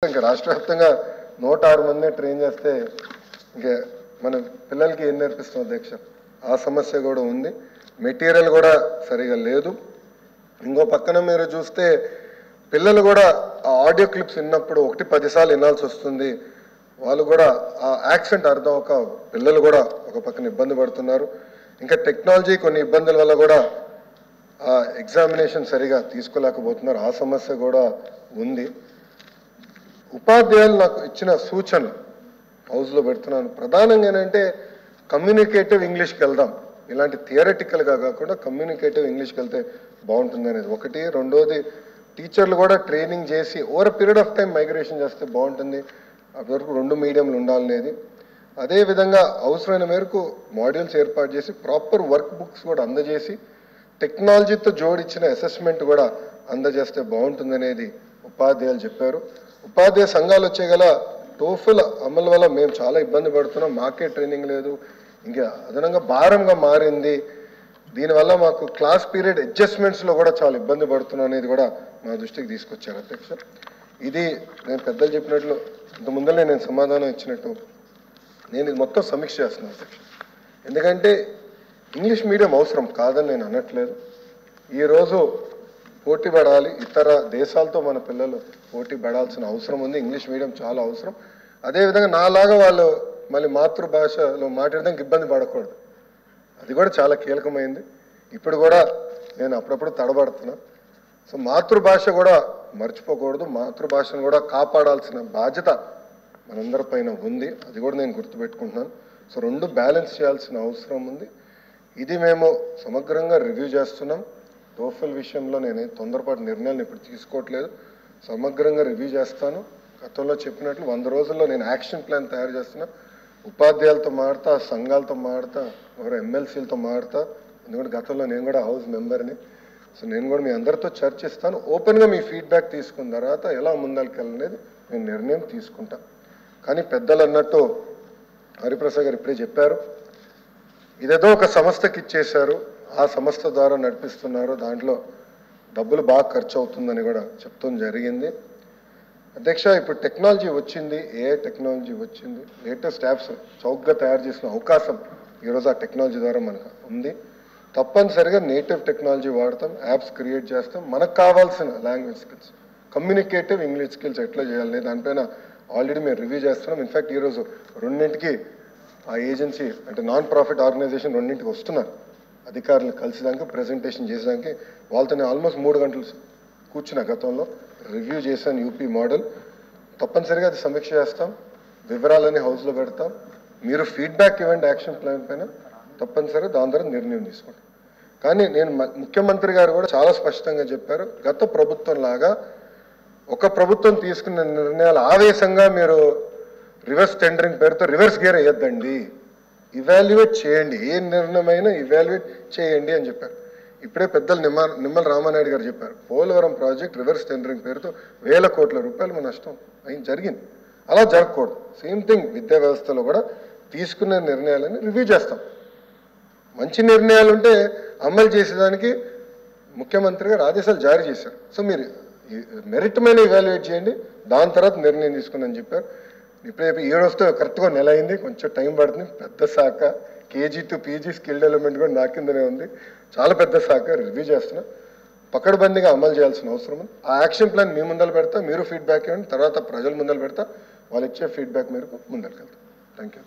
ఇంకా రాష్ట్ర వ్యాప్తంగా 106 మంది ట్రైన్ చేస్తే ఇంకా మన పిల్లలకి ఏం నేర్పిస్తాం అధ్యక్ష? ఆ సమస్య కూడా ఉంది. మెటీరియల్ కూడా సరిగా లేదు. ఇంకో పక్కన మీరు చూస్తే పిల్లలు కూడా ఆ ఆడియో క్లిప్స్ విన్నప్పుడు 1-10 సార్లు వినాల్సి వస్తుంది. వాళ్ళు కూడా ఆ యాక్సెంట్ అర్థం ఒక పిల్లలు కూడా ఒక పక్కన ఇబ్బంది పడుతున్నారు. ఇంకా టెక్నాలజీ కొన్ని ఇబ్బందుల వల్ల కూడా ఆ ఎగ్జామినేషన్ సరిగా తీసుకోలేకపోతున్నారు. ఆ సమస్య కూడా ఉంది. ఉపాధ్యాయులు నాకు ఇచ్చిన సూచనలు హౌస్లో పెడుతున్నాను. ప్రధానంగా ఏంటంటే కమ్యూనికేటివ్ ఇంగ్లీష్కి వెళ్దాం. ఇలాంటి థియరటికల్గా కాకుండా కమ్యూనికేటివ్ ఇంగ్లీష్కి వెళ్తే బాగుంటుంది అనేది ఒకటి. రెండోది టీచర్లు కూడా ట్రైనింగ్ చేసి over period of time migration చేస్తే బాగుంటుంది. అప్పటి వరకు 2 మీడియంలు ఉండాలనేది. అదేవిధంగా అవసరమైన మేరకు మాడ్యూల్స్ ఏర్పాటు చేసి ప్రాపర్ వర్క్ బుక్స్ కూడా అందజేసి టెక్నాలజీతో జోడించిన అసెస్మెంట్ కూడా అందజేస్తే బాగుంటుందనేది ఉపాధ్యాయులు చెప్పారు. ఉపాధ్యాయ సంఘాలు వచ్చే గల టోఫెల్ అమలు వల్ల మేము చాలా ఇబ్బంది పడుతున్నాం. మాకే ట్రైనింగ్ లేదు, ఇంకా అదనంగా భారంగా మారింది. దీనివల్ల మాకు క్లాస్ పీరియడ్ అడ్జస్ట్మెంట్స్లో కూడా చాలా ఇబ్బంది పడుతున్నాం అనేది కూడా మా దృష్టికి తీసుకొచ్చారు అధ్యక్ష. ఇది నేను పెద్దలు చెప్పినట్లు ఇంత ముందరనే నేను సమాధానం ఇచ్చినట్టు నేను ఇది మొత్తం సమీక్ష చేస్తున్నాను అధ్యక్ష. ఎందుకంటే ఇంగ్లీష్ మీడియం అవసరం కాదని నేను అనట్లేదు. ఈరోజు పోటీ పడాలి, ఇతర దేశాలతో మన పిల్లలు పోటీ పడాల్సిన అవసరం ఉంది. ఇంగ్లీష్ మీడియం చాలా అవసరం. అదేవిధంగా నాలాగా వాళ్ళు మళ్ళీ మాతృభాషలో మాట్లాడడానికి ఇబ్బంది పడకూడదు. అది కూడా చాలా కీలకమైంది. ఇప్పుడు కూడా నేను అప్పుడప్పుడు తడబడుతున్నా. సో మాతృభాష కూడా మర్చిపోకూడదు. మాతృభాషను కూడా కాపాడాల్సిన బాధ్యత మనందరిపైన ఉంది. అది కూడా నేను గుర్తుపెట్టుకుంటున్నాను. సో 2 బ్యాలెన్స్ చేయాల్సిన అవసరం ఉంది. ఇది మేము సమగ్రంగా రివ్యూ చేస్తున్నాం. టోఫెల్ విషయంలో నేను తొందరపాటు నిర్ణయాలను ఇప్పుడు తీసుకోవట్లేదు. సమగ్రంగా రివ్యూ చేస్తాను. గతంలో చెప్పినట్లు 100 రోజుల్లో నేను యాక్షన్ ప్లాన్ తయారు చేస్తున్నా. ఉపాధ్యాయులతో మాడతా, సంఘాలతో మాడతా, ఎమ్మెల్సీలతో మాడతా. ఎందుకంటే గతంలో నేను కూడా హౌస్ మెంబర్ని. సో నేను కూడా మీ అందరితో చర్చిస్తాను. ఓపెన్గా మీ ఫీడ్బ్యాక్ తీసుకున్న తర్వాత ఎలా ముందరికెళ్ళనేది నేను నిర్ణయం తీసుకుంటా. కానీ పెద్దలు అన్నట్టు హరిప్రసాద్ గారు ఇప్పుడే చెప్పారు, ఇదేదో ఒక సంస్థకి ఇచ్చేశారు, ఆ సంస్థ ద్వారా నడిపిస్తున్నారు, దాంట్లో డబ్బులు బాగా ఖర్చు అవుతుందని కూడా చెప్తాం జరిగింది. అధ్యక్ష, ఇప్పుడు టెక్నాలజీ వచ్చింది, ఏఐ టెక్నాలజీ వచ్చింది, లేటెస్ట్ యాప్స్ చౌకగా తయారు చేసిన అవకాశం ఈరోజు ఆ టెక్నాలజీ ద్వారా మనకు ఉంది. తప్పనిసరిగా నేటివ్ టెక్నాలజీ వాడతాం, యాప్స్ క్రియేట్ చేస్తాం. మనకు కావాల్సిన language skills, communicative English skills ఎట్లా చేయాలి దానిపైన ఆల్రెడీ మేము రివ్యూ చేస్తున్నాం. ఇన్ఫ్యాక్ట్ ఈరోజు 2ంటికి ఆ ఏజెన్సీ అంటే నాన్ ప్రాఫిట్ ఆర్గనైజేషన్ 2ంటికి వస్తున్నారు అధికారులు కలిసేదానికి, ప్రజెంటేషన్ చేసేదానికి. వాళ్ళతో నేను ఆల్మోస్ట్ 3 గంటలు కూర్చున్న గతంలో రివ్యూ చేశాను యూపీ మోడల్. తప్పనిసరిగా అది సమీక్ష చేస్తాం, వివరాలని హౌస్లో పెడతాం. మీరు ఫీడ్బ్యాక్ ఇవ్వండి యాక్షన్ ప్లాన్ పైన, తప్పనిసరిగా దాని ద్వారా నిర్ణయం తీసుకుంటాం. కానీ నేను ముఖ్యమంత్రి గారు కూడా చాలా స్పష్టంగా చెప్పారు, గత ప్రభుత్వం లాగా ఒక ప్రభుత్వం తీసుకున్న నిర్ణయాలు ఆవేశంగా మీరు రివర్స్ టెండరింగ్ పేరుతో రివర్స్ గేర్ వేయొద్దండి, ఇవాల్యుయేట్ చేయండి, ఏ నిర్ణయమైనా ఇవాల్యుయేట్ చేయండి అని చెప్పారు. ఇప్పుడే పెద్దలు నిమ్మల రామానాయుడు గారు చెప్పారు, పోలవరం ప్రాజెక్ట్ రివర్స్ టెండరింగ్ పేరుతో వేల కోట్ల రూపాయలు నష్టం జరిగింది. అలా జరగకూడదు. సేమ్ థింగ్ విద్యా వ్యవస్థలో కూడా తీసుకునే నిర్ణయాలని రివ్యూ చేస్తాం. మంచి నిర్ణయాలు ఉంటే అమలు చేసేదానికి ముఖ్యమంత్రి గారు ఆదేశాలు జారీ చేశారు. సో మీరు మెరిట్ మీద ఇవాల్యుయేట్ చేయండి, దాని తర్వాత నిర్ణయం తీసుకుని చెప్పారు. ఇప్పుడే 7 వస్తే కరెక్ట్గా నెల అయింది, కొంచెం టైం పడుతుంది. పెద్ద శాఖ, KG to PG skill development కూడా నా కిందనే ఉంది. చాలా పెద్ద శాఖ, రివ్యూ చేస్తున్నా. పకడ్బందీగా అమలు చేయాల్సిన అవసరం ఉంది. ఆ యాక్షన్ ప్లాన్ మీ ముందర పెడతా, మీరు ఫీడ్బ్యాక్ ఇవ్వండి, తర్వాత ప్రజల ముందర పెడతా, వాళ్ళు ఇచ్చే ఫీడ్బ్యాక్ మేరకు ముందరికి వెళ్తాం. Thank you.